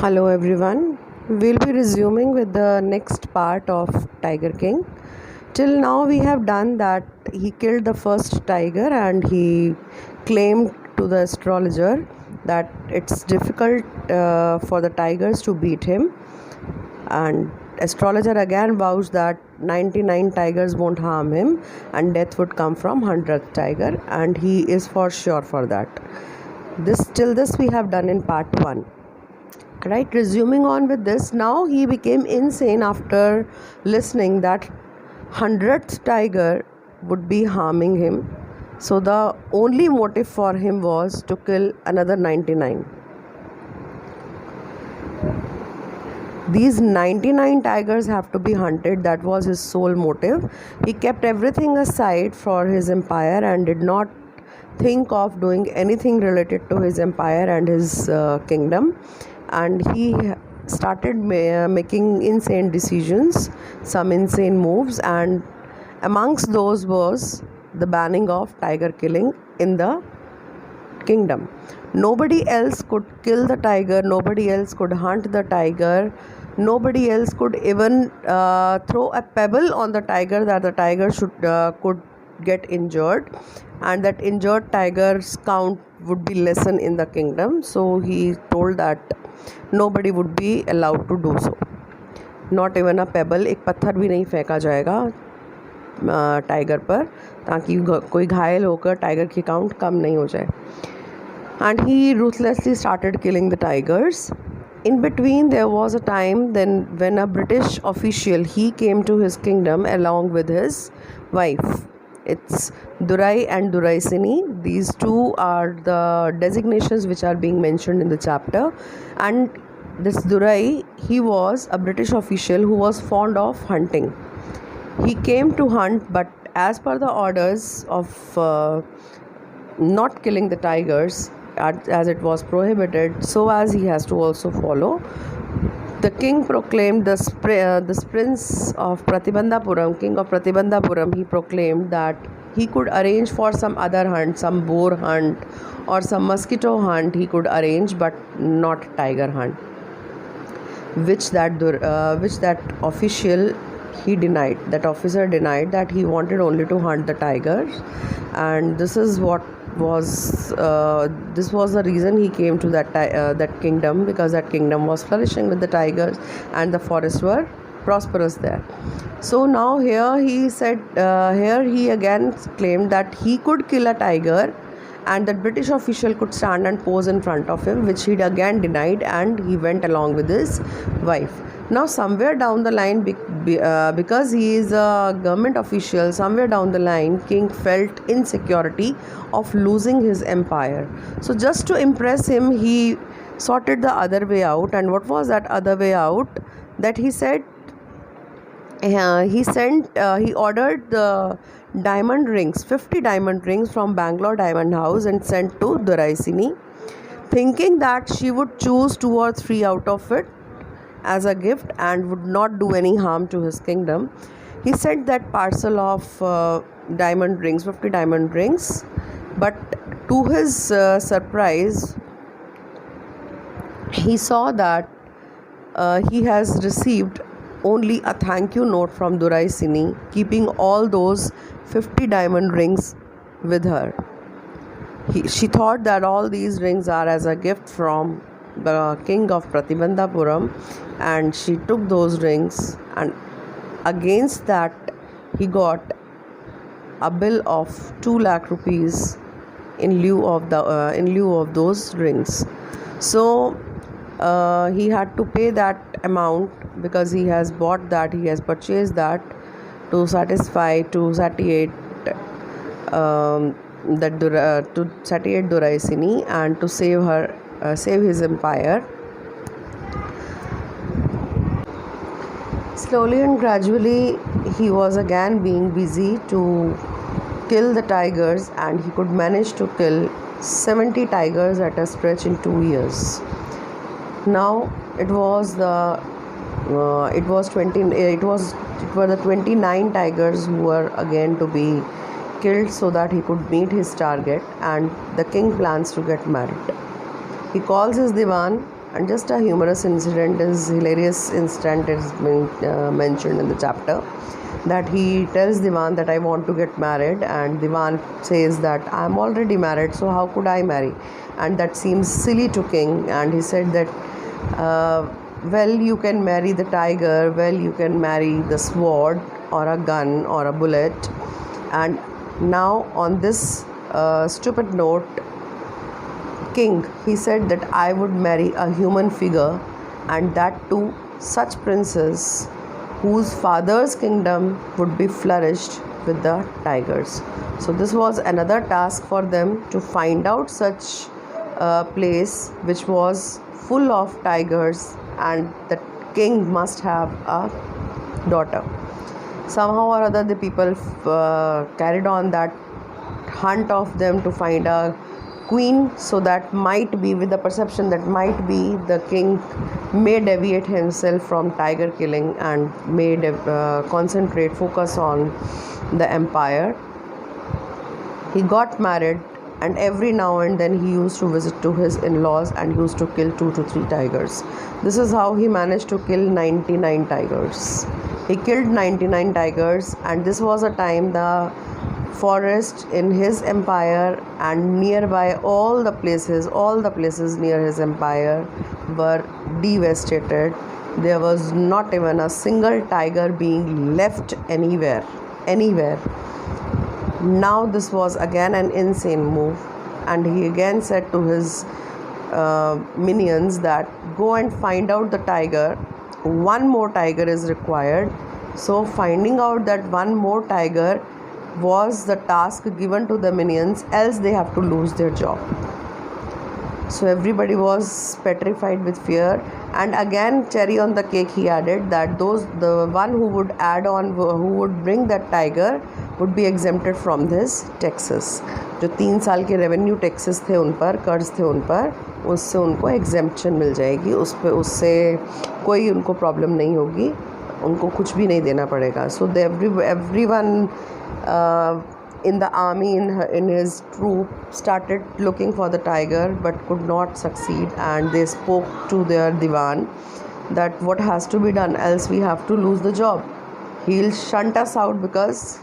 Hello everyone. We'll be resuming with the next part of Tiger King. Till now, we have done that he killed the first tiger and he claimed to the astrologer that it's difficult for the tigers to beat him. And astrologer again vows that 99 tigers won't harm him and death would come from 100th tiger, and he is for sure for that. This we have done in part 1. Right, resuming on with this, now he became insane after listening that 100th tiger would be harming him. So the only motive for him was to kill another 99. These 99 tigers have to be hunted. That was his sole motive. He kept everything aside for his empire and did not think of doing anything related to his empire and his kingdom. And he started making insane decisions, some insane moves, and amongst those was the banning of tiger killing in the kingdom. Nobody else could kill the tiger, nobody else could hunt the tiger, nobody else could even throw a pebble on the tiger that the tiger could get injured, and that injured tiger's count would be lessened in the kingdom. So he told that nobody would be allowed to do so, not even a pebble. एक पत्थर भी नहीं फेंका जाएगा tiger पर, ताकि कोई घायल होकर टाइगर की काउंट कम नहीं हो जाए. And he ruthlessly started killing the tigers. In between, there was a time then when a British official, he came to his kingdom along with his wife. It's Durai and Duraisini. These two are the designations which are being mentioned in the chapter. And this Durai, he was a British official who was fond of hunting. He came to hunt, but as per the orders of not killing the tigers, as it was prohibited, so as he has to also follow. The king proclaimed this prince of Pratibandhapuram, king of Pratibandhapuram, he proclaimed that he could arrange for some other hunt, some boar hunt or some mosquito hunt he could arrange, but not tiger hunt, which that official he denied. That officer denied that he wanted only to hunt the tigers, and this was the reason he came to that kingdom, because that kingdom was flourishing with the tigers and the forests were prosperous there. So now here he again claimed that he could kill a tiger and that British official could stand and pose in front of him, which he again denied, and he went along with his wife. Now somewhere down the line, because he is a government official, somewhere down the line king felt insecurity of losing his empire. So just to impress him, he sorted the other way out. And what was that other way out? That he said, he ordered the diamond rings, 50 diamond rings from Bangalore Diamond House, and sent to Duraisini, thinking that she would choose 2 or 3 out of it as a gift and would not do any harm to his kingdom. He sent that parcel of diamond rings, 50 diamond rings, but to his surprise, he saw that he has received only a thank you note from Duraisini, keeping all those 50 diamond rings with her. She thought that all these rings are as a gift from the king of Pratibandhapuram, and she took those rings, and against that he got a bill of 2 lakh rupees in lieu of those rings. So he had to pay that amount, because he has purchased that to satiate Duraisini and to save his empire. Slowly and gradually, he was again being busy to kill the tigers, and he could manage to kill 70 tigers at a stretch in 2 years. Now it were the 29 tigers who were again to be killed so that he could meet his target, and the king plans to get married. He calls his divan And just a hilarious incident is mentioned in the chapter, that he tells Diwan that I want to get married, and Diwan says that I'm already married, so how could I marry? And that seems silly to king, and he said that well, you can marry the tiger, well, you can marry the sword or a gun or a bullet. And now on this stupid note, king, he said that I would marry a human figure, and that too such princess whose father's kingdom would be flourished with the tigers. So this was another task for them, to find out such a place which was full of tigers, and the king must have a daughter. Somehow or other the people carried on that hunt of them to find a queen, so that might be, with the perception that might be the king may deviate himself from tiger killing and may focus on the empire. He got married, and every now and then he used to visit to his in-laws and used to kill 2 to 3 tigers. This is how he managed to kill 99 tigers. He killed 99 tigers, and this was a time the forest in his empire and nearby all the places near his empire were devastated. There was not even a single tiger being left anywhere. Now this was again an insane move, and he again said to his minions that go and find out the tiger. One more tiger is required. So finding out that one more tiger was the task given to the minions, else they have to lose their job. So everybody was petrified with fear, and again cherry on the cake, he added that the one who would bring that tiger would be exempted from this taxes. जो 3 साल के revenue taxes थे उन पर, कर्ज थे उन पर, उससे उनको एग्जेम्पशन मिल जाएगी, उससे कोई उनको प्रॉब्लम नहीं होगी, उनको कुछ भी नहीं देना पड़ेगा. So everyone in the army, in his troop, started looking for the tiger but could not succeed, and they spoke to their diwan that what has to be done, else we have to lose the job. He'll shunt us out, because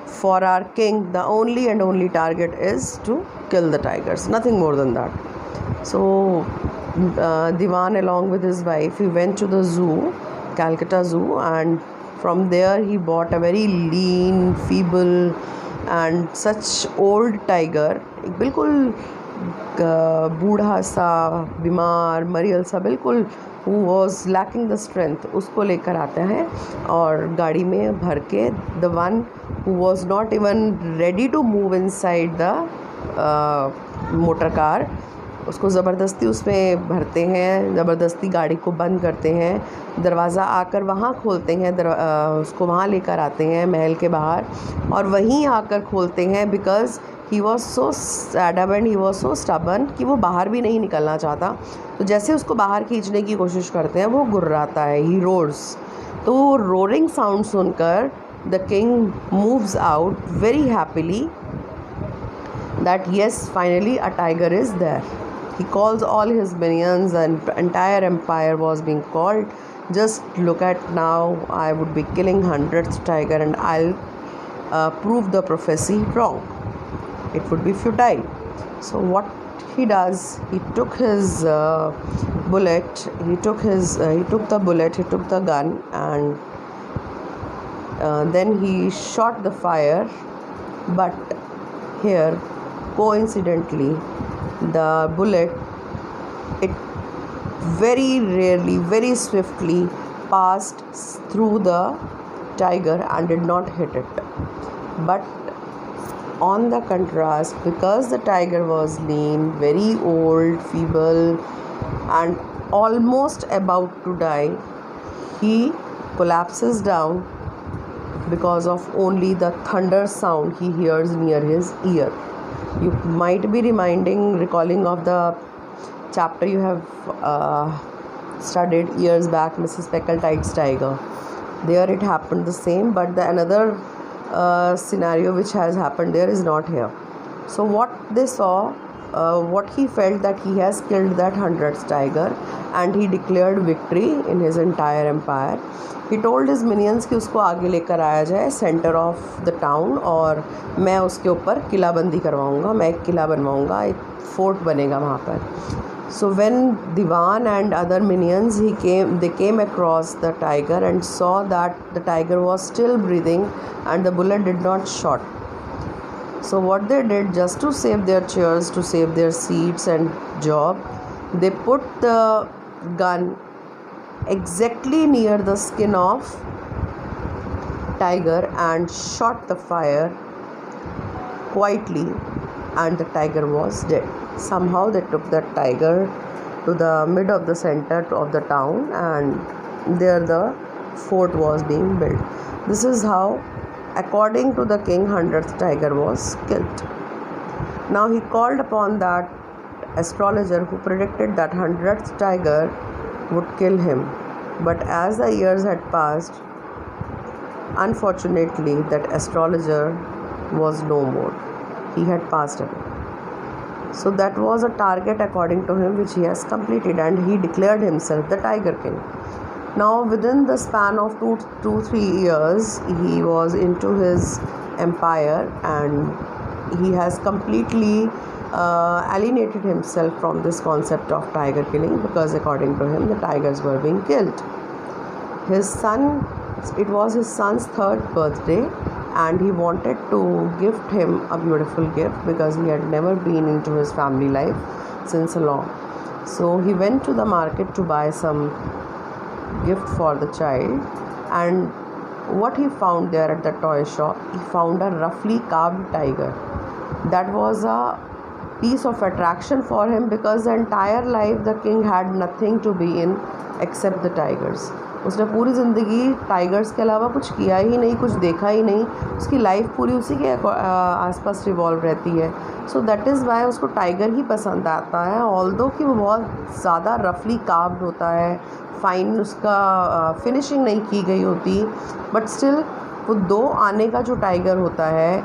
for our king the only and only target is to kill the tigers, nothing more than that. So Diwan, along with his wife, he went to the zoo, Calcutta Zoo, and from there he bought a very lean, feeble and such old tiger, बिल्कुल बूढ़ा सा, बीमार, मरियल सा, बिल्कुल who was lacking the strength, उसको लेकर आते हैं और गाड़ी में भर के, the one who was not even ready to move inside the motor car, उसको ज़बरदस्ती उसमें भरते हैं, ज़बरदस्ती गाड़ी को बंद करते हैं, दरवाज़ा आकर वहाँ खोलते हैं, उसको वहाँ लेकर आते हैं महल के बाहर, और वहीं आकर खोलते हैं, because he was so adamant, he was so stubborn कि वो बाहर भी नहीं निकलना चाहता. तो जैसे उसको बाहर खींचने की कोशिश करते हैं, वो गुर्राता है, ही रोर्स. तो रोरिंग साउंड सुनकर the king moves out very happily that yes, finally a tiger is there. He calls all his minions, and entire empire was being called. Just look at now, I would be killing 100th tiger, and I'll prove the prophecy wrong. It would be futile. So what he does, he took his bullet, he took the bullet, he took the gun, and then he shot the fire. But here, coincidentally, the bullet, it very rarely, very swiftly passed through the tiger and did not hit it. But on the contrast, because the tiger was lean, very old, feeble, and almost about to die, he collapses down because of only the thunder sound he hears near his ear. You might be recalling of the chapter you have studied years back, Mrs. Speckletide's tiger. There it happened the same, but the another scenario which has happened there is not here. So what they saw, what he felt, that he has killed that 100th tiger, and he declared victory in his entire empire. He told his minions कि उसको आगे लेकर आया जाए centre of the town, और मैं उसके ऊपर किलाबंदी करवाऊँगा, मैं एक किला बनवाऊँगा, एक फोर्ट बनेगा वहाँ पर. So when Diwan and other minions they came across the tiger and saw that the tiger was still breathing and the bullet did not shot. So what they did, just to save their chairs, to save their seats and job, they put the gun exactly near the skin of tiger and shot the fire quietly, and the tiger was dead. Somehow they took that tiger to the mid of the center of the town, and there the fort was being built. This is how, according to the king, 100th tiger was killed. Now he called upon that astrologer who predicted that 100th tiger would kill him. But as the years had passed, unfortunately that astrologer was no more. He had passed away. So that was a target according to him which he has completed, and he declared himself the Tiger King. Now within the span of 3 years he was into his empire, and he has completely alienated himself from this concept of tiger killing, because according to him the tigers were being killed. It was his son's 3rd birthday, and he wanted to gift him a beautiful gift because he had never been into his family life since long. So he went to the market to buy some gift for the child, and what he found there at the toy shop, he found a roughly carved tiger. That was a piece of attraction for him, because the entire life the king had nothing to be in except the tigers. उसने पूरी ज़िंदगी tigers के अलावा कुछ किया ही नहीं, कुछ देखा ही नहीं. उसकी लाइफ पूरी उसी के आसपास रिवॉल्व रहती है. सो दैट इज़ वाई उसको टाइगर ही पसंद आता है. ऑल्दो कि वो बहुत ज़्यादा रफली कार्व्ड होता है, फाइन उसका फिनिशिंग नहीं की गई होती, बट स्टिल वो 2 आने का जो टाइगर होता है,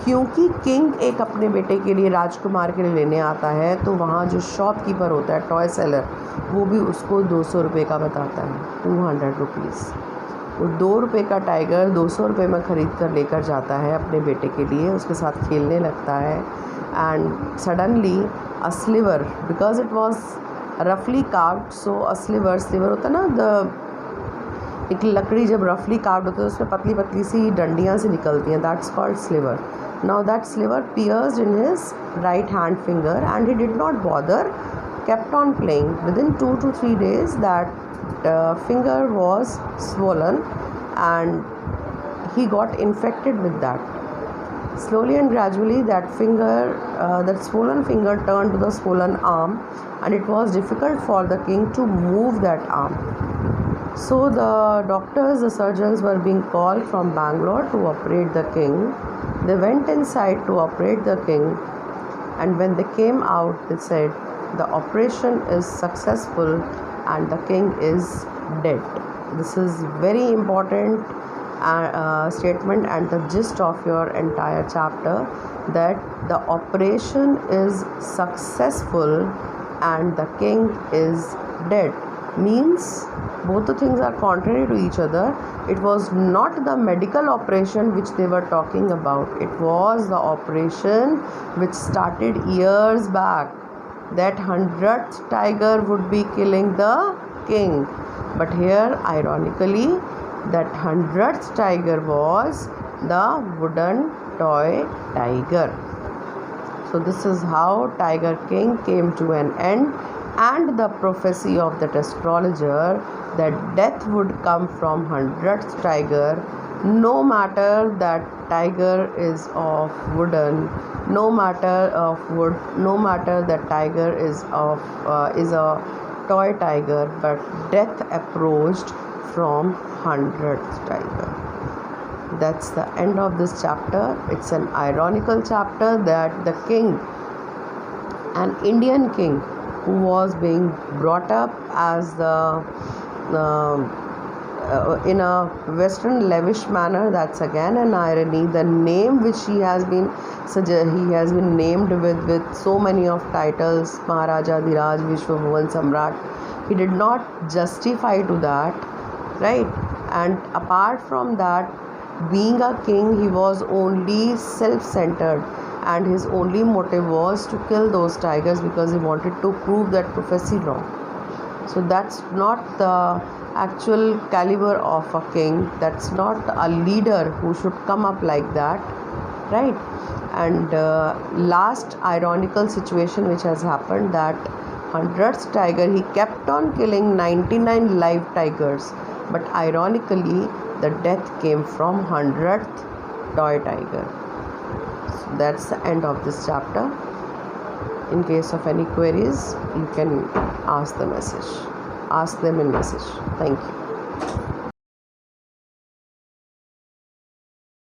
क्योंकि किंग एक अपने बेटे के लिए, राजकुमार के लिए लेने आता है, तो वहाँ जो शॉपकीपर होता है, टॉय सेलर, वो भी उसको 200 रुपये का बताता है, 200 रुपीज़. वो 2 रुपये का टाइगर 200 रुपये में ख़रीद कर लेकर जाता है अपने बेटे के लिए, उसके साथ खेलने लगता है. And suddenly a sliver, because it was रफली कार्व्ड, सो अ स्लीवर होता है ना, एक लकड़ी जब रफली कार्व्ड होती है उसमें पतली पतली सी डंडियाँ से निकलती हैं, that's called sliver. Now that sliver pierced in his right hand finger, and he did not bother, kept on playing. Within 2 to 3 days that finger was swollen, and he got infected with that. Slowly and gradually that swollen finger turned to the swollen arm, and it was difficult for the king to move that arm. So the doctors, the surgeons were being called from Bangalore to operate the king. They went inside to operate the king, and when they came out, they said the operation is successful and the king is dead. This is very important statement and the gist of your entire chapter, that the operation is successful and the king is dead. Means both the things are contrary to each other. It was not the medical operation which they were talking about. It was the operation which started years back, that 100th tiger would be killing the king. But here, ironically, that 100th tiger was the wooden toy tiger. So this is how Tiger King came to an end, and the prophecy of that astrologer that death would come from 100th tiger, no matter that tiger is of wooden, no matter of wood, no matter that tiger is a toy tiger, but death approached from 100th tiger. That's the end of this chapter. It's an ironical chapter that the king, an Indian king, who was being brought up as the in a Western lavish manner. That's again an irony. The name which he has been named with so many of titles, Maharaja Dhiraj, Vishwabhuvan Samrat. He did not justify to that, right? And apart from that, being a king, he was only self-centered, and his only motive was to kill those tigers because he wanted to prove that prophecy wrong. So that's not the actual caliber of a king. That's not a leader who should come up like that, right? And last ironical situation which has happened, that 100th tiger, he kept on killing 99 live tigers, but ironically the death came from 100th toy tiger. So that's the end of this chapter. In case of any queries, you can ask them in message. Thank you.